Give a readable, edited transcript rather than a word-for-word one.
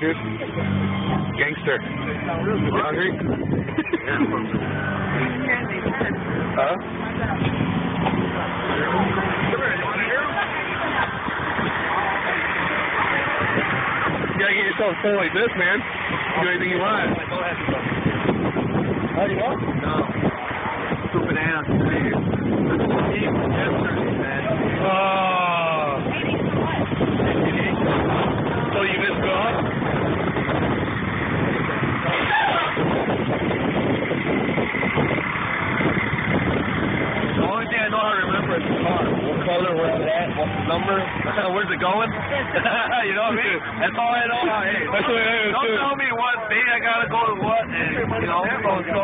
dude. Gangster. You hungry? Huh? You gotta get yourself full like this, man. Do anything you want. Oh, you know? No. Stupid ass. Oh. So you missed golf? The only thing I know how to remember is the car. What color, where it's at, what's the number, where's it going? You know what I mean? That's all I know. Hey, that's what I know. Don't tell me what day I gotta go to what, and you know, so.